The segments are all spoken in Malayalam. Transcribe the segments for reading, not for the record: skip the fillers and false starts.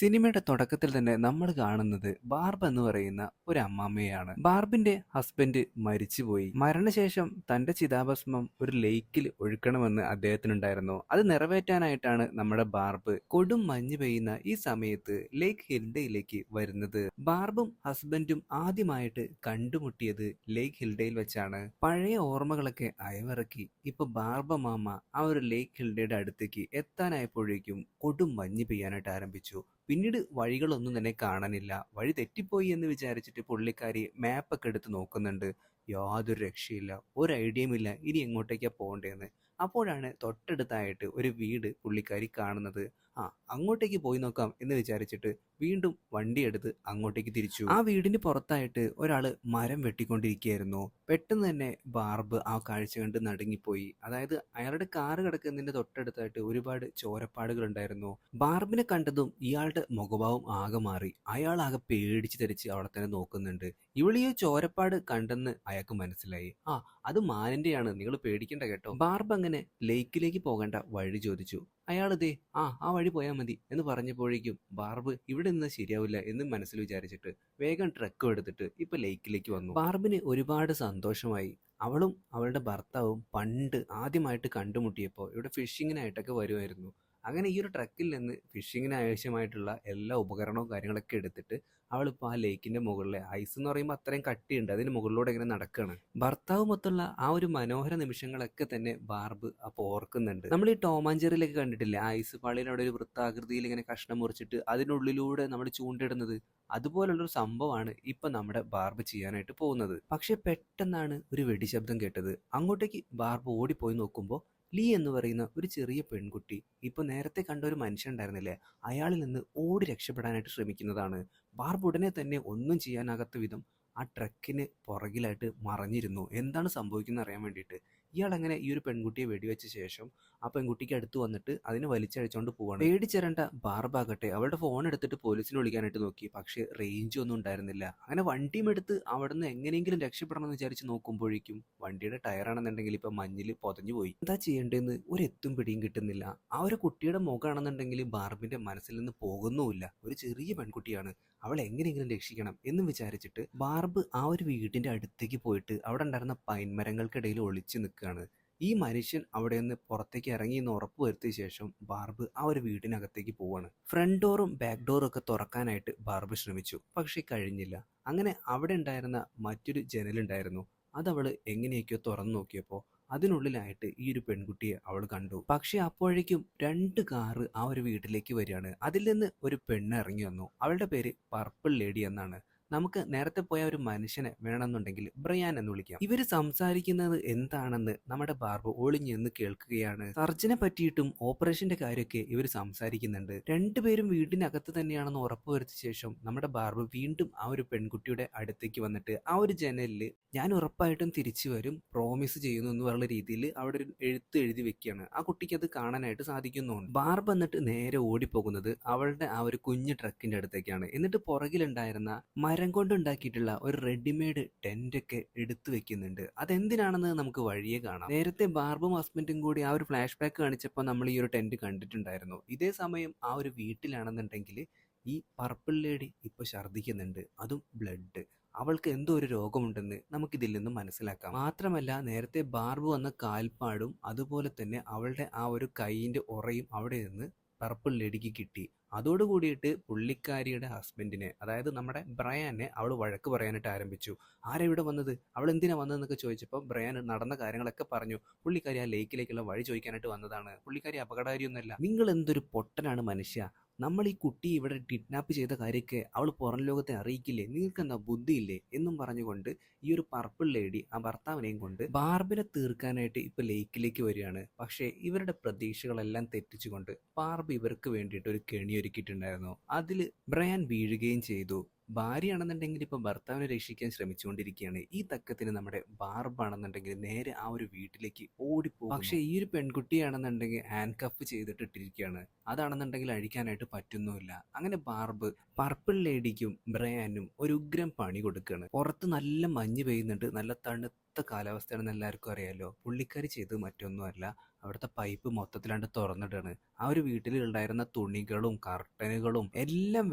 സിനിമയുടെ തുടക്കത്തിൽ തന്നെ നമ്മൾ കാണുന്നത് ബാർബ് എന്ന് പറയുന്ന ഒരു അമ്മാമ്മയാണ്. ബാർബിന്റെ ഹസ്ബൻഡ് മരിച്ചുപോയി. മരണശേഷം തന്റെ ചിതാഭസ്മം ഒരു ലേക്കിൽ ഒഴുക്കണമെന്ന് അദ്ദേഹത്തിനുണ്ടായിരുന്നു. അത് നിറവേറ്റാനായിട്ടാണ് നമ്മുടെ ബാർബ് കൊടും മഞ്ഞ് പെയ്യുന്ന ഈ സമയത്ത് ലേക്ക് ഹിൽഡയിലേക്ക് വരുന്നത്. ബാർബും ഹസ്ബൻഡും ആദ്യമായിട്ട് കണ്ടുമുട്ടിയത് ലേക്ക് ഹിൽഡയിൽ വെച്ചാണ്. പഴയ ഓർമ്മകളൊക്കെ അയവിറക്കി ഇപ്പൊ ബാർബ മാമ ആ ഒരു ലേക്ക് ഹിൽഡയുടെ അടുത്തേക്ക് എത്താനായപ്പോഴേക്കും കൊടും മഞ്ഞ് പെയ്യാനായിട്ട് ആരംഭിച്ചു. പിന്നീട് വഴികളൊന്നും തന്നെ കാണാനില്ല. വഴി തെറ്റിപ്പോയി എന്ന് വിചാരിച്ചിട്ട് പുള്ളിക്കാരി മാപ്പൊക്കെ എടുത്ത് നോക്കുന്നുണ്ട്. യാതൊരു രക്ഷയില്ല, ഒരു ഐഡിയയും ഇല്ല ഇനി എങ്ങോട്ടേക്കാ പോകണ്ടേന്ന്. അപ്പോഴാണ് തൊട്ടടുത്തായിട്ട് ഒരു വീട് പുള്ളിക്കാരി കാണുന്നത്. ആ, അങ്ങോട്ടേക്ക് പോയി നോക്കാം എന്ന് വിചാരിച്ചിട്ട് വീണ്ടും വണ്ടിയെടുത്ത് അങ്ങോട്ടേക്ക് തിരിച്ചു. ആ വീടിന് പുറത്തായിട്ട് ഒരാള് മരം വെട്ടിക്കൊണ്ടിരിക്കുകയായിരുന്നു. പെട്ടെന്ന് തന്നെ ബാർബ് ആ കാഴ്ച കണ്ട് നടുങ്ങിപ്പോയി. അതായത് അയാളുടെ കാറ് കിടക്കുന്നതിന്റെ തൊട്ടടുത്തായിട്ട് ഒരുപാട് ചോരപ്പാടുകൾ ഉണ്ടായിരുന്നു. ബാർബിനെ കണ്ടതും ഇയാളുടെ മുഖഭാവം ആകെ മാറി. അയാൾ ആകെ പേടിച്ച് തെറിച്ച് അവിടെ തന്നെ നോക്കുന്നുണ്ട്. ഇവളീ ചോരപ്പാട് കണ്ടെന്ന് അയാൾക്ക് മനസ്സിലായി. ആ, അത് മാനിന്റെയാണ്, നിങ്ങൾ പേടിക്കണ്ട കേട്ടോ. ബാർബ് അങ്ങനെ ലേക്കിലേക്ക് പോകേണ്ട വഴി ചോദിച്ചു. അയാളിതേ ആ വഴി പോയാൽ മതി എന്ന് പറഞ്ഞപ്പോഴേക്കും ബാർബ് ഇവിടെ നിന്ന് ശരിയാവില്ല എന്ന് മനസ്സിൽ വിചാരിച്ചിട്ട് വേഗം ട്രക്കും എടുത്തിട്ട് ഇപ്പൊ ലേക്കിലേക്ക് വന്നു. ബാർബിന് ഒരുപാട് സന്തോഷമായി. അവളും അവളുടെ ഭർത്താവും പണ്ട് ആദ്യമായിട്ട് കണ്ടുമുട്ടിയപ്പോൾ ഇവിടെ ഫിഷിങ്ങിനായിട്ടൊക്കെ വരുമായിരുന്നു. അങ്ങനെ ഈ ഒരു ട്രക്കിൽ നിന്ന് ഫിഷിങ്ങിന് ആവശ്യമായിട്ടുള്ള എല്ലാ ഉപകരണവും കാര്യങ്ങളൊക്കെ എടുത്തിട്ട് അവളിപ്പോൾ ആ ലേക്കിന്റെ മുകളിലെ ഐസ് എന്ന് പറയുമ്പോൾ അത്രയും കട്ടിയുണ്ട്, അതിന് മുകളിലൂടെ ഇങ്ങനെ നടക്കുകയാണ്. ഭർത്താവുമൊത്തുള്ള ആ ഒരു മനോഹര നിമിഷങ്ങളൊക്കെ തന്നെ ബാർബ് അപ്പോൾ ഓർക്കുന്നുണ്ട്. നമ്മൾ ഈ ടോമാഞ്ചേറിയിലൊക്കെ കണ്ടിട്ടില്ലേ, ആ ഐസ് പാളിയിലൂടെ ഒരു വൃത്താകൃതിയിൽ ഇങ്ങനെ കഷ്ണം മുറിച്ചിട്ട് അതിനുള്ളിലൂടെ നമ്മൾ ചൂണ്ടിടുന്നത്, അതുപോലുള്ളൊരു സംഭവമാണ് ഇപ്പൊ നമ്മുടെ ബാർബ് ചെയ്യാനായിട്ട് പോകുന്നത്. പക്ഷെ പെട്ടെന്നാണ് ഒരു വെടിശബ്ദം കേട്ടത്. അങ്ങോട്ടേക്ക് ബാർബ് ഓടിപ്പോയി നോക്കുമ്പോൾ ലീ എന്ന് പറയുന്ന ഒരു ചെറിയ പെൺകുട്ടി ഇപ്പൊ നേരത്തെ കണ്ട ഒരു മനുഷ്യൻ ഉണ്ടായിരുന്നില്ലേ, അയാളിൽ നിന്ന് ഓടി രക്ഷപ്പെടാനായിട്ട് ശ്രമിക്കുന്നതാണ്. ബാർബ് ഉടനെ തന്നെ ഒന്നും ചെയ്യാനാകാത്ത വിധം ആ ട്രക്കിന് പുറകിലായിട്ട് മറഞ്ഞിരുന്നു. എന്താണ് സംഭവിക്കുന്നത് അറിയാൻ വേണ്ടിയിട്ട് ഇയാൾ അങ്ങനെ ഈ ഒരു പെൺകുട്ടിയെ വെടിവെച്ച ശേഷം ആ പെൺകുട്ടിക്ക് അടുത്ത് വന്നിട്ട് അതിനെ വലിച്ചഴിച്ചോണ്ട് പോവാണ്. പേടിച്ചിരണ്ട ബാർബാകട്ടെ അവളുടെ ഫോൺ എടുത്തിട്ട് പോലീസിനെ വിളിക്കാനായിട്ട് നോക്കി. പക്ഷെ റേഞ്ച് ഒന്നും ഉണ്ടായിരുന്നില്ല. അങ്ങനെ വണ്ടിയും എടുത്ത് അവിടുന്ന് എങ്ങനെയെങ്കിലും രക്ഷപ്പെടണം എന്ന് വിചാരിച്ച് നോക്കുമ്പോഴേക്കും വണ്ടിയുടെ ടയറാണെന്നുണ്ടെങ്കിൽ ഇപ്പൊ മഞ്ഞിൽ പൊതഞ്ഞു പോയി. എന്താ ചെയ്യേണ്ടതെന്ന് ഒരു എത്തും പിടിയും കിട്ടുന്നില്ല. ആ ഒരു കുട്ടിയുടെ മുഖമാണെന്നുണ്ടെങ്കിൽ ബാർബിന്റെ മനസ്സിൽ നിന്ന് പോകുന്നുമില്ല. ഒരു ചെറിയ പെൺകുട്ടിയാണ്, അവളെ എങ്ങനെയെങ്കിലും രക്ഷിക്കണം എന്ന് വിചാരിച്ചിട്ട് ബാർബ് ആ ഒരു വീടിന്റെ അടുത്തേക്ക് പോയിട്ട് അവിടെ ഉണ്ടായിരുന്ന പൈൻമരങ്ങൾക്കിടയിൽ ഒളിച്ചു നിൽക്കുകയാണ്. ഈ മനുഷ്യൻ അവിടെ നിന്ന് പുറത്തേക്ക് ഇറങ്ങി എന്ന് ഉറപ്പ് വരുത്തിയ ശേഷം ബാർബ് ആ ഒരു വീടിനകത്തേക്ക് പോവാണ്. ഫ്രണ്ട് ഡോറും ബാക്ക് ഡോറും ഒക്കെ തുറക്കാനായിട്ട് ബാർബ് ശ്രമിച്ചു, പക്ഷെ കഴിഞ്ഞില്ല. അങ്ങനെ അവിടെ ഉണ്ടായിരുന്ന മറ്റൊരു ജനലുണ്ടായിരുന്നു, അതവള് എങ്ങനെയൊക്കെയോ തുറന്നു നോക്കിയപ്പോൾ അതിനുള്ളിലായിട്ട് ഈ ഒരു പെൺകുട്ടിയെ അവൾ കണ്ടു. പക്ഷെ അപ്പോഴേക്കും രണ്ട് കാറ് ആ ഒരു വീട്ടിലേക്ക് വരികയാണ്. അതിൽ നിന്ന് ഒരു പെണ്ണ് ഇറങ്ങി വന്നു. അവളുടെ പേര് പർപ്പിൾ ലേഡി എന്നാണ്. നമുക്ക് നേരത്തെ പോയ ഒരു മനുഷ്യനെ വേണമെന്നുണ്ടെങ്കിൽ ബ്രയാൻ എന്ന് വിളിക്കാം. ഇവര് സംസാരിക്കുന്നത് എന്താണെന്ന് നമ്മുടെ ബാർബ് ഒളിഞ്ഞെന്ന് കേൾക്കുകയാണ്. സർജനെ പറ്റിയിട്ടും ഓപ്പറേഷന്റെ കാര്യമൊക്കെ ഇവർ സംസാരിക്കുന്നുണ്ട്. രണ്ടുപേരും വീടിനകത്ത് തന്നെയാണെന്ന് ഉറപ്പുവരുത്തിയ ശേഷം നമ്മുടെ ബാർബ് വീണ്ടും ആ ഒരു പെൺകുട്ടിയുടെ അടുത്തേക്ക് വന്നിട്ട് ആ ഒരു ജനലില് ഞാൻ ഉറപ്പായിട്ടും തിരിച്ചു വരും, പ്രോമിസ് ചെയ്യുന്നു എന്ന് പറഞ്ഞ രീതിയിൽ അവിടെ ഒരു എഴുത്ത് എഴുതി വെക്കുകയാണ്. ആ കുട്ടിക്ക് അത് കാണാനായിട്ട് സാധിക്കുന്നുണ്ട്. ബാർബ് എന്നിട്ട് നേരെ ഓടിപ്പോകുന്നത് അവളുടെ ആ ഒരു കുഞ്ഞു ട്രക്കിന്റെ അടുത്തേക്കാണ്. എന്നിട്ട് പുറകിലുണ്ടായിരുന്ന മരം കൊണ്ടുണ്ടാക്കിയിട്ടുള്ള ഒരു റെഡിമെയ്ഡ് ടെന്റ് ഒക്കെ എടുത്തു വെക്കുന്നുണ്ട്. അതെന്തിനാണെന്ന് നമുക്ക് വഴിയെ കാണാം. നേരത്തെ ബാർബും ഹസ്ബൻഡും കൂടി ആ ഒരു ഫ്ലാഷ് ബാക്ക് കാണിച്ചപ്പോൾ നമ്മൾ ഈ ഒരു ടെന്റ് കണ്ടിട്ടുണ്ടായിരുന്നു. ഇതേ സമയം ആ ഒരു വീട്ടിലാണെന്നുണ്ടെങ്കിൽ ഈ പർപ്പിൾ ലേഡി ഇപ്പൊ ഛർദ്ദിക്കുന്നുണ്ട്, അതും ബ്ലഡ്. അവൾക്ക് എന്തോ ഒരു രോഗമുണ്ടെന്ന് നമുക്കിതിൽ നിന്നും മനസ്സിലാക്കാം. മാത്രമല്ല നേരത്തെ ബാർബ് വന്ന കാൽപ്പാടും അതുപോലെ തന്നെ അവളുടെ ആ ഒരു കൈയിന്റെ ഉറയും അവിടെ നിന്ന് പർപ്പിൾ ലേഡിക്ക് കിട്ടി. അതോടുകൂടിയിട്ട് പുള്ളിക്കാരിയുടെ ഹസ്ബൻഡിനെ, അതായത് നമ്മുടെ ബ്രയാനെ അവൾ വഴക്ക് പറയാനായിട്ട് ആരംഭിച്ചു. ആരാ ഇവിടെ വന്നത്, അവൾ എന്തിനാ വന്നതെന്നൊക്കെ ചോദിച്ചപ്പോൾ ബ്രയാൻ നടന്ന കാര്യങ്ങളൊക്കെ പറഞ്ഞു. പുള്ളിക്കാരി ആ ലേക്കിലേക്കുള്ള വഴി ചോദിക്കാനായിട്ട് വന്നതാണ്, പുള്ളിക്കാരി അപകടകാരിയൊന്നുമല്ല. നിങ്ങൾ എന്തൊരു പൊട്ടനാണ് മനുഷ്യ, നമ്മൾ ഈ കുട്ടി ഇവിടെ കിഡ്നാപ്പ് ചെയ്ത കാര്യമൊക്കെ അവൾ പുറം ലോകത്തെ അറിയിക്കില്ലേ, നിങ്ങൾക്ക് എന്താ ബുദ്ധിയില്ലേ എന്നും പറഞ്ഞുകൊണ്ട് ഈ ഒരു പർപ്പിൾ ലേഡി ആ ഭർത്താവിനെയും കൊണ്ട് ബാർബിനെ തീർക്കാനായിട്ട് ഇപ്പൊ ലേക്കിലേക്ക് വരികയാണ്. പക്ഷേ ഇവരുടെ പ്രതീക്ഷകളെല്ലാം തെറ്റിച്ചുകൊണ്ട് ബാർബ് ഇവർക്ക് വേണ്ടിയിട്ട് ഒരു കെണി ഒരുക്കിയിട്ടുണ്ടായിരുന്നു. അതിൽ ബ്രയാൻ വീഴുകയും ചെയ്തു. ഭാര്യയാണെന്നുണ്ടെങ്കിൽ ഇപ്പൊ ഭർത്താവിനെ രക്ഷിക്കാൻ ശ്രമിച്ചുകൊണ്ടിരിക്കുകയാണ്. ഈ തക്കത്തിന് നമ്മുടെ ബാർബാണെന്നുണ്ടെങ്കിൽ നേരെ ആ ഒരു വീട്ടിലേക്ക് ഓടിപ്പോകും. പക്ഷെ ഈ ഒരു പെൺകുട്ടിയാണെന്നുണ്ടെങ്കിൽ ഹാൻഡ് കഫ് ചെയ്തിട്ട് ഇട്ടിരിക്കുകയാണ്. അതാണെന്നുണ്ടെങ്കിൽ അഴിക്കാനായിട്ട് പറ്റുന്നുമില്ല. അങ്ങനെ ബാർബ് പർപ്പിൾ ലേഡിക്കും ബ്രയാനും ഒരു ഉഗ്രം പണി കൊടുക്കുകയാണ്. പുറത്ത് നല്ല മഞ്ഞ് പെയ്യുന്നുണ്ട്, നല്ല തണുത്ത തണുത്ത കാലാവസ്ഥയാണെന്ന് എല്ലാവർക്കും അറിയാലോ. പുള്ളിക്കാരി ചെയ്തത് മറ്റൊന്നുമല്ല, അവിടുത്തെ പൈപ്പ് മൊത്തത്തിലാണ്ട് തുറന്നിടാണ്. ആ ഒരു വീട്ടിലുണ്ടായിരുന്ന തുണികളും കർട്ടനുകളും എല്ലാം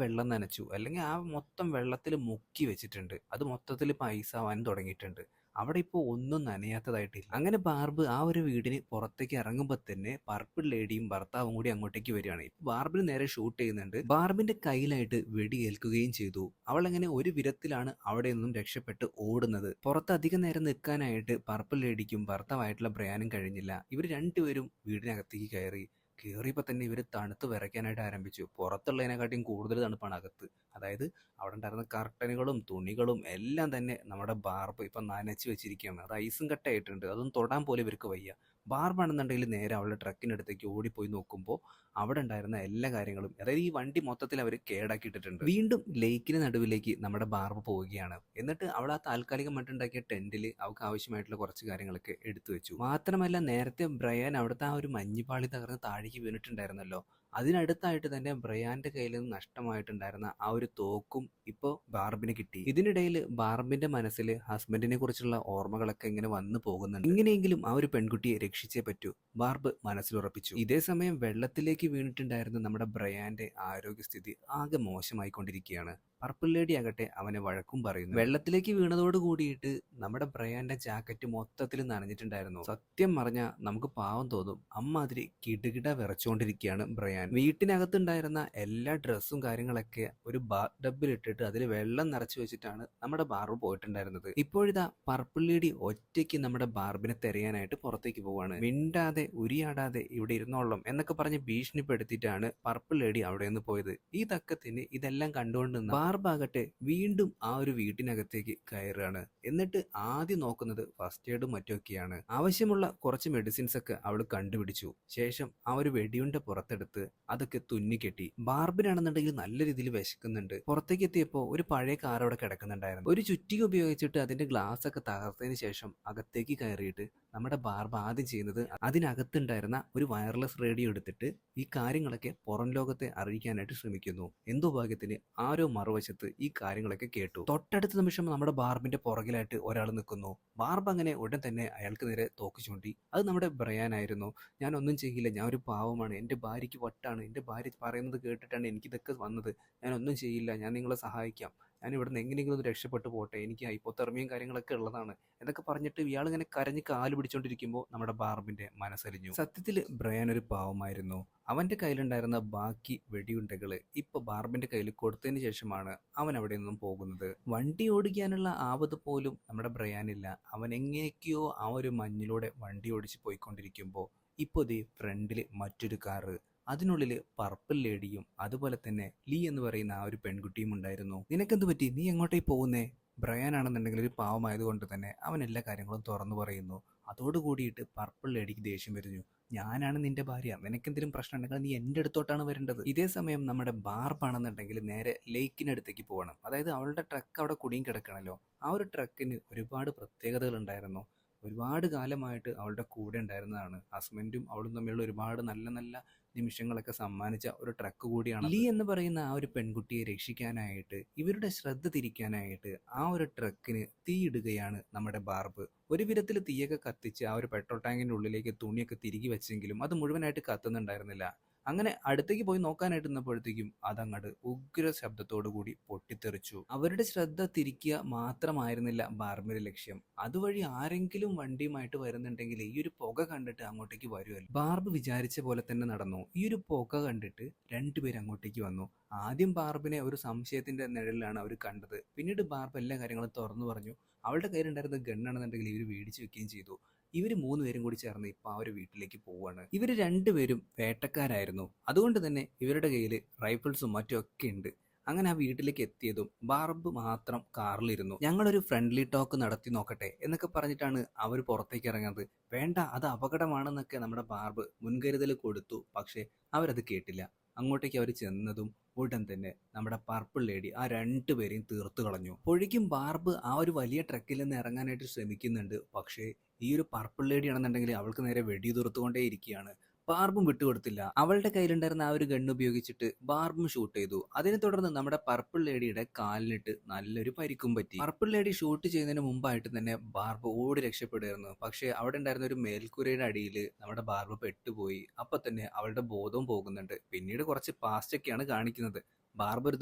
വെള്ളം നനച്ചു. അല്ലെങ്കിൽ ആ മൊത്തം വെള്ളത്തിൽ മുക്കി വെച്ചിട്ടുണ്ട്. അത് മൊത്തത്തിൽ പൈസ ആവാൻ തുടങ്ങിയിട്ടുണ്ട്. അവിടെ ഇപ്പോൾ ഒന്നും നനയാത്തതായിട്ടില്ല. അങ്ങനെ ബാർബ് ആ ഒരു വീടിന് പുറത്തേക്ക് ഇറങ്ങുമ്പോൾ തന്നെ പർപ്പിൾ ലേഡിയും ഭർത്താവും കൂടി അങ്ങോട്ടേക്ക് വരികയാണ്. ഇപ്പൊ ബാർബിന് നേരെ ഷൂട്ട് ചെയ്യുന്നുണ്ട്. ബാർബിന്റെ കയ്യിലായിട്ട് വെടിയേൽക്കുകയും ചെയ്തു. അവൾ അങ്ങനെ ഒരു വിധത്തിലാണ് അവിടെ നിന്നും രക്ഷപ്പെട്ട് ഓടുന്നത്. പുറത്ത് അധികം നേരം നിൽക്കാനായിട്ട് പർപ്പിൾ ലേഡിക്കും ഭർത്താവായിട്ടുള്ള ബ്രയാനും കഴിഞ്ഞില്ല. ഇവർ രണ്ടുപേരും വീടിനകത്തേക്ക് കയറിയപ്പോൾ തന്നെ ഇവർ തണുത്ത് വിറയ്ക്കാനായിട്ട് ആരംഭിച്ചു. പുറത്തുള്ളതിനെക്കാട്ടിയും കൂടുതൽ തണുപ്പാണ് അകത്ത്. അതായത് അവിടെ ഉണ്ടായിരുന്ന കർട്ടനുകളും തുണികളും എല്ലാം തന്നെ നമ്മുടെ ബാർബ് ഇപ്പം നനച്ച് വെച്ചിരിക്കുകയാണ്. അത് ഐസും കട്ടയായിട്ടുണ്ട്. അതൊന്നും തൊടാൻ പോലും ഇവർക്ക് വയ്യ. ബാർബാണെന്നുണ്ടെങ്കിൽ നേരെ അവളുടെ ട്രക്കിനടുത്തേക്ക് ഓടിപ്പോയി നോക്കുമ്പോൾ അവിടെ ഉണ്ടായിരുന്ന എല്ലാ കാര്യങ്ങളും, അതായത് ഈ വണ്ടി മൊത്തത്തിൽ അവർ കേടാക്കിയിട്ടിട്ടുണ്ട്. വീണ്ടും ലേക്കിന് നടുവിലേക്ക് നമ്മുടെ ബാർബ് പോവുകയാണ്. എന്നിട്ട് അവൾ ആ താൽക്കാലികമായിട്ടുണ്ടാക്കിയ ടെന്റിൽ അവൾക്ക് ആവശ്യമായിട്ടുള്ള കുറച്ച് കാര്യങ്ങളൊക്കെ എടുത്തു വെച്ചു. മാത്രമല്ല, നേരത്തെ ബ്രയാൻ അവിടുത്തെ ആ ഒരു മഞ്ഞുപാളി തകർന്ന് താഴേക്ക് വീണിട്ടുണ്ടായിരുന്നല്ലോ, അതിനടുത്തായിട്ട് തന്നെ ബ്രയാന്റെ കയ്യിൽ നിന്ന് നഷ്ടമായിട്ടുണ്ടായിരുന്ന ആ ഒരു തോക്കും ഇപ്പോൾ ബാർബിന് കിട്ടി. ഇതിനിടയിൽ ബാർബിന്റെ മനസ്സിൽ ഹസ്ബൻഡിനെ കുറിച്ചുള്ള ഓർമ്മകളൊക്കെ ഇങ്ങനെ വന്നു പോകുന്നുണ്ട്. ഇങ്ങനെയെങ്കിലും ആ ഒരു പെൺകുട്ടിയെ രക്ഷിച്ചേ പറ്റൂ, ബാർബ് മനസ്സിലുറപ്പിച്ചു. ഇതേ സമയം വെള്ളത്തിലേക്ക് വീണിട്ടുണ്ടായിരുന്ന നമ്മുടെ ബ്രയാന്റെ ആരോഗ്യസ്ഥിതി ആകെ മോശമായിക്കൊണ്ടിരിക്കുകയാണ്. പർപ്പിൾ ലേഡി ആകട്ടെ അവനെ വഴക്കും പറയുന്നു. വെള്ളത്തിലേക്ക് വീണതോട് കൂടിയിട്ട് നമ്മുടെ ബ്രയാന്റെ ജാക്കറ്റ് മൊത്തത്തിൽ നനഞ്ഞിട്ടുണ്ടായിരുന്നു. സത്യം പറഞ്ഞാൽ നമുക്ക് പാവം തോന്നും. അമ്മാതിരി കിടുകിട വിറച്ചുകൊണ്ടിരിക്കുകയാണ് ബ്രയാൻ. വീട്ടിനകത്തുണ്ടായിരുന്ന എല്ലാ ഡ്രസ്സും കാര്യങ്ങളൊക്കെ ഒരു ബാത്ത് ടബിലിട്ടിട്ട് അതിൽ വെള്ളം നിറച്ചു വെച്ചിട്ടാണ് നമ്മുടെ ബാർബ് പോയിട്ടുണ്ടായിരുന്നത്. ഇപ്പോഴിതാ പർപ്പിൾ ലേഡി ഒറ്റയ്ക്ക് നമ്മുടെ ബാർബിനെ തെരയാനായിട്ട് പുറത്തേക്ക് പോവാണ്. മിണ്ടാതെ ഉരിയാടാതെ ഇവിടെ ഇരുന്നോളം എന്നൊക്കെ പറഞ്ഞ് ഭീഷണിപ്പെടുത്തിയിട്ടാണ് പർപ്പിൾ ലേഡി അവിടെ നിന്ന് പോയത്. ഈ തക്കത്തിന് ഇതെല്ലാം കണ്ടുകൊണ്ട് ബാർബാകട്ടെ വീണ്ടും ആ ഒരു വീട്ടിനകത്തേക്ക് കയറുകയാണ്. എന്നിട്ട് ആദ്യം നോക്കുന്നത് ഫസ്റ്റ് എയ്ഡും മറ്റൊക്കെയാണ്. ആവശ്യമുള്ള കുറച്ച് മെഡിസിൻസ് ഒക്കെ അവൾ കണ്ടുപിടിച്ചു. ശേഷം ആ ഒരു വെടിയുണ്ട പുറത്തെടുത്ത് അതൊക്കെ തുന്നിക്കെട്ടി. ബാർബിനാണെന്നുണ്ടെങ്കിൽ നല്ല രീതിയിൽ വിശക്കുന്നുണ്ട്. പുറത്തേക്ക് എത്തിയപ്പോൾ ഒരു പഴയ കാർ അവിടെ കിടക്കുന്നുണ്ടായിരുന്നു. ഒരു ചുറ്റിക ഉപയോഗിച്ചിട്ട് അതിന്റെ ഗ്ലാസ് ഒക്കെ തകർത്തതിന് ശേഷം അകത്തേക്ക് കയറിയിട്ട് നമ്മുടെ ബാർബ് ആദ്യം ചെയ്യുന്നത് അതിനകത്തുണ്ടായിരുന്ന ഒരു വയർലെസ് റേഡിയോ എടുത്തിട്ട് ഈ കാര്യങ്ങളൊക്കെ പുറം ലോകത്തെ അറിയിക്കാനായിട്ട് ശ്രമിക്കുന്നു. എന്തോ ഭാഗ്യത്തിന് ആരോ മറുവശത്ത് ഈ കാര്യങ്ങളൊക്കെ കേട്ടു. തൊട്ടടുത്ത നിമിഷം നമ്മുടെ ബാർബിന്റെ പുറകിലായിട്ട് ഒരാൾ നിൽക്കുന്നു. ബാർബ് അങ്ങനെ ഉടൻ തന്നെ അയാൾക്ക് നേരെ തോക്ക് ചൂണ്ടി. അത് നമ്മുടെ ബ്രയാനായിരുന്നു. ഞാൻ ഒന്നും ചെയ്യില്ല, ഞാൻ ഒരു പാവമാണ്, എൻ്റെ ഭാര്യയ്ക്ക് വട്ടാണ്, എൻ്റെ ഭാര്യ പറയുന്നത് കേട്ടിട്ടാണ് എനിക്കിതൊക്കെ വന്നത്, ഞാൻ ഒന്നും ചെയ്യില്ല, ഞാൻ നിങ്ങളെ സഹായിക്കാം, ഞാൻ ഇവിടെ നിന്ന് എങ്ങനെയെങ്കിലും ഒന്ന് രക്ഷപ്പെട്ടു പോട്ടെ, എനിക്ക് ഹൈപ്പോതെർമിയും കാര്യങ്ങളൊക്കെ ഉള്ളതാണ് എന്നൊക്കെ പറഞ്ഞിട്ട് ഇയാൾ ഇങ്ങനെ കരഞ്ഞ് കാല് പിടിച്ചോണ്ടിരിക്കുമ്പോൾ നമ്മുടെ ബാർബിന്റെ മനസ്സലിഞ്ഞു. സത്യത്തിൽ ബ്രയാൻ ഒരു പാവമായിരുന്നു. അവന്റെ കയ്യിലുണ്ടായിരുന്ന ബാക്കി വെടിയുണ്ടകള് ഇപ്പൊ ബാർബിന്റെ കയ്യിൽ കൊടുത്തതിന് ശേഷമാണ് അവൻ അവിടെ നിന്നും പോകുന്നത്. വണ്ടി ഓടിക്കാനുള്ള ആവത് പോലും നമ്മുടെ ബ്രയാനില്ല. അവൻ എങ്ങനെയൊക്കെയോ ആ ഒരു മഞ്ഞിലൂടെ വണ്ടി ഓടിച്ച് പോയിക്കൊണ്ടിരിക്കുമ്പോൾ ഇപ്പോൾ ദേ ഫ്രണ്ടില് മറ്റൊരു കാറ്, അതിനുള്ളിൽ പർപ്പിൾ ലേഡിയും അതുപോലെ തന്നെ ലീ എന്ന് പറയുന്ന ആ ഒരു പെൺകുട്ടിയും ഉണ്ടായിരുന്നു. നിനക്കെന്ത് പറ്റി, നീ എങ്ങോട്ടേ പോകുന്നേ? ബ്രയാൻ ആണെന്നുണ്ടെങ്കിൽ ഒരു പാവമായതുകൊണ്ട് തന്നെ അവൻ എല്ലാ കാര്യങ്ങളും തുറന്നു പറയുന്നു. അതോടുകൂടിയിട്ട് പർപ്പിൾ ലേഡിക്ക് ദേഷ്യം വരുന്നു. ഞാനാണ് നിന്റെ ഭാര്യ, നിനക്കെന്തെങ്കിലും പ്രശ്നം ഉണ്ടെങ്കിൽ നീ എൻ്റെ അടുത്തോട്ടാണ് വരേണ്ടത്. ഇതേ സമയം നമ്മുടെ ബാർബാണെന്നുണ്ടെങ്കിൽ നേരെ ലേക്കിനടുത്തേക്ക് പോകണം. അതായത് അവളുടെ ട്രക്ക് അവിടെ കുടുങ്ങി കിടക്കണല്ലോ. ആ ഒരു ട്രക്കിന് ഒരുപാട് പ്രത്യേകതകൾ ഉണ്ടായിരുന്നു. ഒരുപാട് കാലമായിട്ട് അവളുടെ കൂടെ ഉണ്ടായിരുന്നതാണ്. ഹസ്ബൻഡും അവളും തമ്മിലുള്ള ഒരുപാട് നല്ല നല്ല നിമിഷങ്ങളൊക്കെ സമ്മാനിച്ച ഒരു ട്രക്ക് കൂടിയാണ്. ലീ എന്ന് പറയുന്ന ആ ഒരു പെൺകുട്ടിയെ രക്ഷിക്കാനായിട്ട്, ഇവരുടെ ശ്രദ്ധ തിരിക്കാനായിട്ട് ആ ഒരു ട്രക്കിന് തീയിടുകയാണ് നമ്മുടെ ബാർബ്. ഒരു വിധത്തിൽ തീയൊക്കെ കത്തിച്ച് ആ ഒരു പെട്രോൾ ടാങ്കിന്റെ ഉള്ളിലേക്ക് തുണിയൊക്കെ തിരികെ വെച്ചെങ്കിലും അത് മുഴുവനായിട്ട് കത്തുന്നുണ്ടായിരുന്നില്ല. അങ്ങനെ അടുത്തേക്ക് പോയി നോക്കാനായിട്ട് നിന്നപ്പോഴത്തേക്കും അതങ്ങട് ഉഗ്ര ശബ്ദത്തോടു കൂടി പൊട്ടിത്തെറിച്ചു. അവരുടെ ശ്രദ്ധ തിരിക്കുക മാത്രമായിരുന്നില്ല ബാർബിന്റെ ലക്ഷ്യം. അതുവഴി ആരെങ്കിലും വണ്ടിയുമായിട്ട് വരുന്നുണ്ടെങ്കിൽ ഈ ഒരു പുക കണ്ടിട്ട് അങ്ങോട്ടേക്ക് വരുമല്ലോ. ബാർബ് വിചാരിച്ച പോലെ തന്നെ നടന്നു. ഈ ഒരു പുക കണ്ടിട്ട് രണ്ടുപേരും അങ്ങോട്ടേക്ക് വന്നു. ആദ്യം ബാർബിനെ ഒരു സംശയത്തിന്റെ നിഴലിലാണ് അവർ കണ്ടത്. പിന്നീട് ബാർബ് എല്ലാ കാര്യങ്ങളും തുറന്നു പറഞ്ഞു. അവളുടെ കയ്യിലുണ്ടായിരുന്ന ഗണ്ണാണെന്നുണ്ടെങ്കിൽ ഇവർ മേടിച്ചു വെക്കുകയും ചെയ്തു. ഇവർ മൂന്നുപേരും കൂടി ചേർന്ന് ഇപ്പൊ ആ ഒരു വീട്ടിലേക്ക് പോവാണ്. ഇവർ രണ്ടുപേരും വേട്ടക്കാരായിരുന്നു. അതുകൊണ്ട് തന്നെ ഇവരുടെ കയ്യിൽ റൈഫിൾസും മറ്റും ഒക്കെ ഉണ്ട്. അങ്ങനെ ആ വീട്ടിലേക്ക് എത്തിയതും ബാർബ് മാത്രം കാറിലിരുന്നു. ഞങ്ങളൊരു ഫ്രണ്ട്ലി ടോക്ക് നടത്തി നോക്കട്ടെ എന്നൊക്കെ പറഞ്ഞിട്ടാണ് അവർ പുറത്തേക്ക് ഇറങ്ങുന്നത്. വേണ്ട, അത് അപകടമാണെന്നൊക്കെ നമ്മുടെ ബാർബ് മുൻകരുതൽ കൊടുത്തു. പക്ഷെ അവരത് കേട്ടില്ല. അങ്ങോട്ടേക്ക് അവർ ചെന്നതും ഉടൻ തന്നെ നമ്മുടെ പർപ്പിൾ ലേഡി ആ രണ്ടുപേരെയും തീർത്തു കളഞ്ഞു. അപ്പോഴേക്കും ബാർബ് ആ ഒരു വലിയ ട്രക്കിൽ നിന്ന് ഇറങ്ങാനായിട്ട് ശ്രമിക്കുന്നുണ്ട്. പക്ഷേ ഈ ഒരു പർപ്പിൾ ലേഡി ആണെന്നുണ്ടെങ്കിൽ അവൾക്ക് നേരെ വെടി തീർത്തുകൊണ്ടേ ഇരിക്കുകയാണ്. ബാർബും വിട്ടുകൊടുത്തില്ല. അവളുടെ കയ്യിലുണ്ടായിരുന്ന ആ ഒരു ഗണ്ണ് ഉപയോഗിച്ചിട്ട് ബാർബും ഷൂട്ട് ചെയ്തു. അതിനെ തുടർന്ന് നമ്മുടെ പർപ്പിൾ ലേഡിയുടെ കാലിനിട്ട് നല്ലൊരു പരിക്കും പറ്റി. പർപ്പിൾ ലേഡി ഷൂട്ട് ചെയ്യുന്നതിന് മുമ്പായിട്ട് തന്നെ ബാർബ് ഓടി രക്ഷപ്പെടുകയായിരുന്നു. പക്ഷേ അവിടെ ഉണ്ടായിരുന്ന ഒരു മേൽക്കൂരയുടെ അടിയിൽ നമ്മുടെ ബാർബ് പെട്ടുപോയി. അപ്പൊ തന്നെ അവളുടെ ബോധവും പോകുന്നുണ്ട്. പിന്നീട് കുറച്ച് പാസ്റ്റ് ഒക്കെയാണ് കാണിക്കുന്നത്. ബാർബ് ഒരു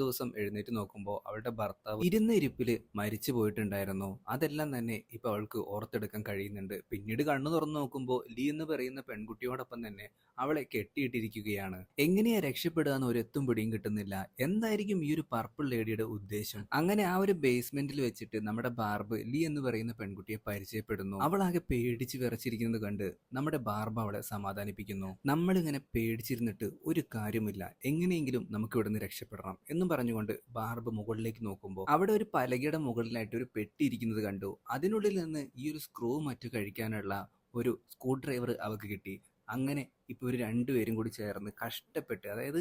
ദിവസം എഴുന്നേറ്റ് നോക്കുമ്പോൾ അവളുടെ ഭർത്താവ് ഇരുന്ന ഇരിപ്പിൽ മരിച്ചു പോയിട്ടുണ്ടായിരുന്നു. അതെല്ലാം തന്നെ ഇപ്പൊ അവൾക്ക് ഓർത്തെടുക്കാൻ കഴിയുന്നുണ്ട്. പിന്നീട് കണ്ണു തുറന്നു നോക്കുമ്പോൾ ലീ എന്ന് പറയുന്ന പെൺകുട്ടിയോടൊപ്പം തന്നെ അവളെ കെട്ടിയിട്ടിരിക്കുകയാണ്. എങ്ങനെയാ രക്ഷപ്പെടുക എന്ന് ഒരു എത്തും പിടിയും കിട്ടുന്നില്ല. എന്തായിരിക്കും ഈ ഒരു പർപ്പിൾ ലേഡിയുടെ ഉദ്ദേശം? അങ്ങനെ ആ ഒരു ബേസ്മെന്റിൽ വെച്ചിട്ട് നമ്മുടെ ബാർബ് ലീ എന്ന് പറയുന്ന പെൺകുട്ടിയെ പരിചയപ്പെടുന്നു. അവളാകെ പേടിച്ച് വിറച്ചിരിക്കുന്നത് കണ്ട് നമ്മുടെ ബാർബ് അവളെ സമാധാനിപ്പിക്കുന്നു. നമ്മളിങ്ങനെ പേടിച്ചിരുന്നിട്ട് ഒരു കാര്യമില്ല, എങ്ങനെയെങ്കിലും നമുക്ക് ഇവിടുന്ന് രക്ഷപ്പെടണം എന്നും പറഞ്ഞുകൊണ്ട് ബാർബ് മുകളിലേക്ക് നോക്കുമ്പോൾ അവിടെ ഒരു പലകയുടെ മുകളിലായിട്ട് ഒരു പെട്ടി ഇരിക്കുന്നത് കണ്ടു. അതിനുള്ളിൽ നിന്ന് ഈ ഒരു സ്ക്രൂ മറ്റു കഴിക്കാനുള്ള ഒരു സ്ക്രൂ ഡ്രൈവർ അവൾക്ക് കിട്ടി. അങ്ങനെ ഇപ്പൊ ഒരു രണ്ടുപേരും കൂടി ചേർന്ന് കഷ്ടപ്പെട്ട്, അതായത്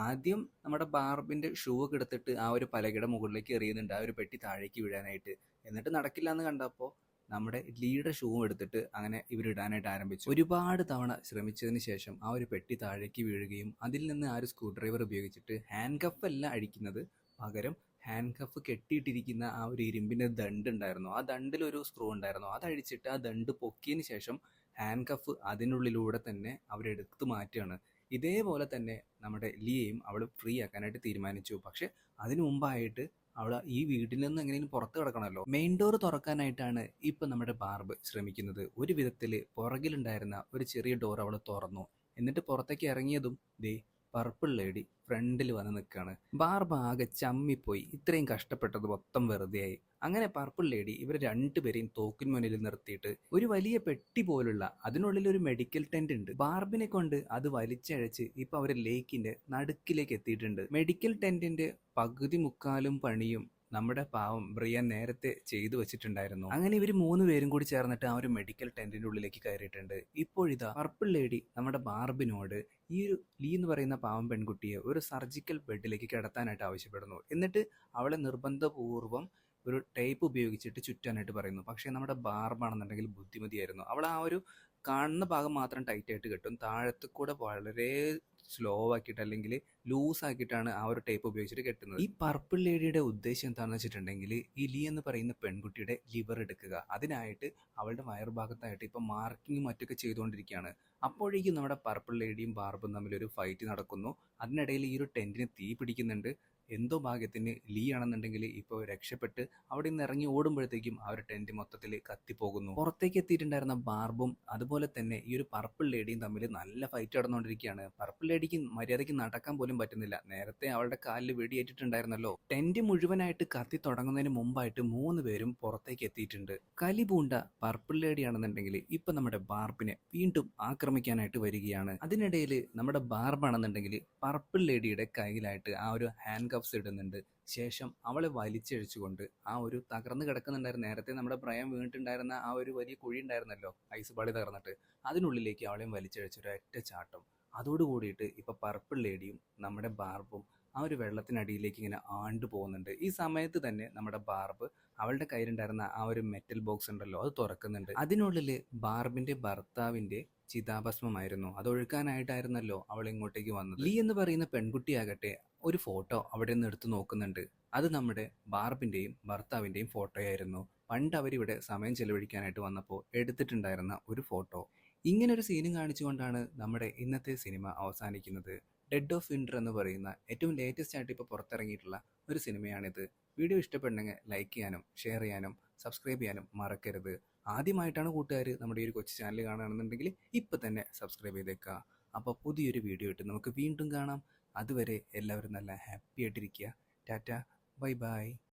ആദ്യം നമ്മുടെ ബാർബിന്റെ ഷൂ ഒക്കെ എടുത്തിട്ട് ആ ഒരു പലകയുടെ മുകളിലേക്ക് എറിയുന്നുണ്ട് ആ ഒരു പെട്ടി താഴേക്ക് വീഴാനായിട്ട്. എന്നിട്ട് നടക്കില്ല എന്ന് കണ്ടപ്പോൾ നമ്മുടെ ലീയുടെ ഷൂവും എടുത്തിട്ട് അങ്ങനെ ഇവരിടാനായിട്ട് ആരംഭിച്ചു. ഒരുപാട് തവണ ശ്രമിച്ചതിന് ശേഷം ആ ഒരു പെട്ടി താഴേക്ക് വീഴുകയും അതിൽ നിന്ന് ആ ഒരു സ്ക്രൂ ഡ്രൈവർ ഉപയോഗിച്ചിട്ട് ഹാൻഡ് കഫ് അല്ല അഴിക്കുന്നത്, പകരം ഹാൻഡ് കഫ് കെട്ടിയിട്ടിരിക്കുന്ന ആ ഒരു ഇരുമ്പിന്റെ ദണ്ട് ഉണ്ടായിരുന്നു, ആ ദണ്ടിൽ ഒരു സ്ക്രൂ ഉണ്ടായിരുന്നു, അത് അഴിച്ചിട്ട് ആ ദണ്ട് പൊക്കിയതിന് ശേഷം ഹാൻഡ് കഫ് അതിനുള്ളിലൂടെ തന്നെ അവരെടുത്ത് മാറ്റുകയാണ്. ഇതേപോലെ തന്നെ നമ്മുടെ ലിയയും അവൾ ഫ്രീ ആക്കാനായിട്ട് തീരുമാനിച്ചു. പക്ഷെ അതിനു മുമ്പായിട്ട് അവൾ ഈ വീട്ടിൽ നിന്ന് എങ്ങനെയും പുറത്ത് കിടക്കണമല്ലോ. മെയിൻ ഡോർ തുറക്കാനായിട്ടാണ് ഇപ്പൊ നമ്മുടെ ബാർബ് ശ്രമിക്കുന്നത്. ഒരു വിധത്തില് പുറകിലുണ്ടായിരുന്ന ഒരു ചെറിയ ഡോർ അവൾ തുറന്നു. എന്നിട്ട് പുറത്തേക്ക് ഇറങ്ങിയതും ദേ പർപ്പിൾ ലേഡി ഫ്രണ്ടിൽ വന്ന് നിൽക്കുകയാണ്. ബാർബ് ആകെ ചമ്മിപ്പോയി. ഇത്രയും കഷ്ടപ്പെട്ടത് മൊത്തം വെറുതെയായി. അങ്ങനെ പർപ്പിൾ ലേഡി ഇവർ രണ്ടുപേരെയും തോക്കിന് മുന്നിൽ നിർത്തിയിട്ട് ഒരു വലിയ പെട്ടി പോലുള്ള അതിനുള്ളിൽ ഒരു മെഡിക്കൽ ടെന്റ് ഉണ്ട്. ബാർബിനെ കൊണ്ട് അത് വലിച്ചഴച്ച് ഇപ്പൊ അവര് ലേക്കിന്റെ നടുക്കിലേക്ക് എത്തിയിട്ടുണ്ട്. മെഡിക്കൽ ടെന്റിന്റെ പകുതി മുക്കാലും പണിയും നമ്മുടെ പാവം ബ്രിയൻ നേരത്തെ ചെയ്തു വെച്ചിട്ടുണ്ടായിരുന്നു. അങ്ങനെ ഇവർ മൂന്ന് പേരും കൂടി ചേർന്നിട്ട് ആ ഒരു മെഡിക്കൽ ടെന്റിന്റെ ഉള്ളിലേക്ക് കയറിയിട്ടുണ്ട്. ഇപ്പോഴിതാ പർപ്പിൾ ലേഡി നമ്മുടെ ബാർബിനോട് ഈ ഒരു ലീ എന്ന് പറയുന്ന പാവം പെൺകുട്ടിയെ ഒരു സർജിക്കൽ ബെഡിലേക്ക് കിടത്താനായിട്ട് ആവശ്യപ്പെടുന്നു. എന്നിട്ട് അവളെ നിർബന്ധപൂർവ്വം ഒരു ടേപ്പ് ഉപയോഗിച്ചിട്ട് ചുറ്റാനായിട്ട് പറയുന്നു. പക്ഷേ നമ്മുടെ ബാർബാണെന്നുണ്ടെങ്കിൽ ബുദ്ധിമതിയായിരുന്നു. അവൾ ആ ഒരു കാണുന്ന ഭാഗം മാത്രം ടൈറ്റ് ആയിട്ട് കെട്ടും, താഴത്ത് കൂടെ വളരെ സ്ലോ ആക്കിയിട്ട് അല്ലെങ്കിൽ ലൂസ് ആക്കിയിട്ടാണ് ആ ഒരു ടേപ്പ് ഉപയോഗിച്ചിട്ട് കെട്ടുന്നത്. ഈ പർപ്പിൾ ലേഡിയുടെ ഉദ്ദേശം എന്താണെന്ന് വെച്ചിട്ടുണ്ടെങ്കിൽ ഈ ലീ എന്ന് പറയുന്ന പെൺകുട്ടിയുടെ ലിവർ എടുക്കുക, അതിനായിട്ട് അവളുടെ വയറുഭാഗത്തായിട്ട് ഇപ്പം മാർക്കിങ്ങും മറ്റൊക്കെ ചെയ്തുകൊണ്ടിരിക്കുകയാണ്. അപ്പോഴേക്കും നമ്മുടെ പർപ്പിൾ ലേഡിയും ബാർബും തമ്മിൽ ഒരു ഫൈറ്റ് നടക്കുന്നു. അതിനിടയിൽ ഈ ഒരു ടെന്റിന് തീ പിടിക്കുന്നുണ്ട്. എന്തോ ഭാഗ്യത്തിന് ലീ ആണെന്നുണ്ടെങ്കിൽ ഇപ്പോൾ രക്ഷപ്പെട്ട് അവിടെ നിന്ന് ഇറങ്ങി ഓടുമ്പോഴത്തേക്കും ആ ഒരു ടെന്റ് മൊത്തത്തിൽ കത്തിപ്പോകുന്നു. പുറത്തേക്ക് എത്തിയിട്ടുണ്ടായിരുന്ന ബാർബും അതുപോലെ തന്നെ ഈ ഒരു പർപ്പിൾ ലേഡിയും തമ്മിൽ നല്ല ഫൈറ്റ് നടന്നുകൊണ്ടിരിക്കുകയാണ്. പർപ്പിൾ ലേഡിക്ക് മര്യാദയ്ക്ക് നടക്കാൻ പോലും പറ്റുന്നില്ല. നേരത്തെ അവളുടെ കാലിൽ വെടിയേറ്റിട്ടുണ്ടായിരുന്നല്ലോ. ടെന്റ് മുഴുവനായിട്ട് കത്തി തുടങ്ങുന്നതിന് മുമ്പായിട്ട് മൂന്ന് പേരും പുറത്തേക്ക് എത്തിയിട്ടുണ്ട്. കലി പൂണ്ട പർപ്പിൾ ലേഡി ആണെന്നുണ്ടെങ്കിൽ ഇപ്പൊ നമ്മുടെ ബാർബിനെ വീണ്ടും ആക്രമിക്കാനായിട്ട് വരികയാണ്. അതിനിടയിൽ നമ്മുടെ ബാർബാണെന്നുണ്ടെങ്കിൽ പർപ്പിൾ ലേഡിയുടെ കയ്യിലായിട്ട് ആ ഒരു ഹാൻഡ് കഫ്സ് ഇടുന്നുണ്ട്. ശേഷം അവളെ വലിച്ചഴിച്ചുകൊണ്ട് ആ ഒരു തകർന്ന് കിടക്കുന്നുണ്ടായിരുന്നു, നേരത്തെ നമ്മുടെ ബ്രയൻ വീണിട്ടുണ്ടായിരുന്ന ആ ഒരു വലിയ കുഴി ഉണ്ടായിരുന്നല്ലോ ഐസ് പാളി തകർന്നിട്ട്, അതിനുള്ളിലേക്ക് അവളെയും വലിച്ചഴിച്ചൊരു ഒറ്റ ചാട്ടം. അതോടുകൂടിയിട്ട് ഇപ്പൊ പർപ്പിൾ ലേഡിയും നമ്മുടെ ബാർബും ആ ഒരു വെള്ളത്തിനടിയിലേക്ക് ഇങ്ങനെ ആണ്ടു പോകുന്നുണ്ട്. ഈ സമയത്ത് തന്നെ നമ്മുടെ ബാർബ് അവളുടെ കയ്യിലുണ്ടായിരുന്ന ആ ഒരു മെറ്റൽ ബോക്സ് ഉണ്ടല്ലോ അത് തുറക്കുന്നുണ്ട്. അതിനുള്ളിൽ ബാർബിന്റെ ഭർത്താവിന്റെ ചിതാഭസ്മമായിരുന്നു. അതൊഴുക്കാനായിട്ടായിരുന്നല്ലോ അവൾ ഇങ്ങോട്ടേക്ക് വന്നത്. ലീ എന്ന് പറയുന്ന പെൺകുട്ടിയാകട്ടെ ഒരു ഫോട്ടോ അവിടെ നിന്ന് എടുത്ത് നോക്കുന്നുണ്ട്. അത് നമ്മുടെ ബാർബിന്റെയും ഭർത്താവിന്റെയും ഫോട്ടോയായിരുന്നു. പണ്ട് അവരിവിടെ സമയം ചെലവഴിക്കാനായിട്ട് വന്നപ്പോൾ എടുത്തിട്ടുണ്ടായിരുന്ന ഒരു ഫോട്ടോ. ഇങ്ങനൊരു സീനും കാണിച്ചുകൊണ്ടാണ് നമ്മുടെ ഇന്നത്തെ സിനിമ അവസാനിക്കുന്നത്. ഡെഡ് ഓഫ് വിന്റർ എന്ന് പറയുന്ന ഏറ്റവും ലേറ്റസ്റ്റ് ആയിട്ട് ഇപ്പോൾ പുറത്തിറങ്ങിയിട്ടുള്ള ഒരു സിനിമയാണിത്. വീഡിയോ ഇഷ്ടപ്പെടണമെങ്കിൽ ലൈക്ക് ചെയ്യാനും ഷെയർ ചെയ്യാനും സബ്സ്ക്രൈബ് ചെയ്യാനും മറക്കരുത്. ആദ്യമായിട്ടാണ് കൂട്ടുകാർ നമ്മുടെ ഈ ഒരു കൊച്ചു ചാനൽ കാണുകയാണെന്നുണ്ടെങ്കിൽ ഇപ്പം തന്നെ സബ്സ്ക്രൈബ് ചെയ്തേക്കുക. അപ്പോൾ പുതിയൊരു വീഡിയോ ഇട്ട് നമുക്ക് വീണ്ടും കാണാം. അതുവരെ എല്ലാവരും നല്ല ഹാപ്പി ആയിട്ടിരിക്കുക. Tata, bye bye.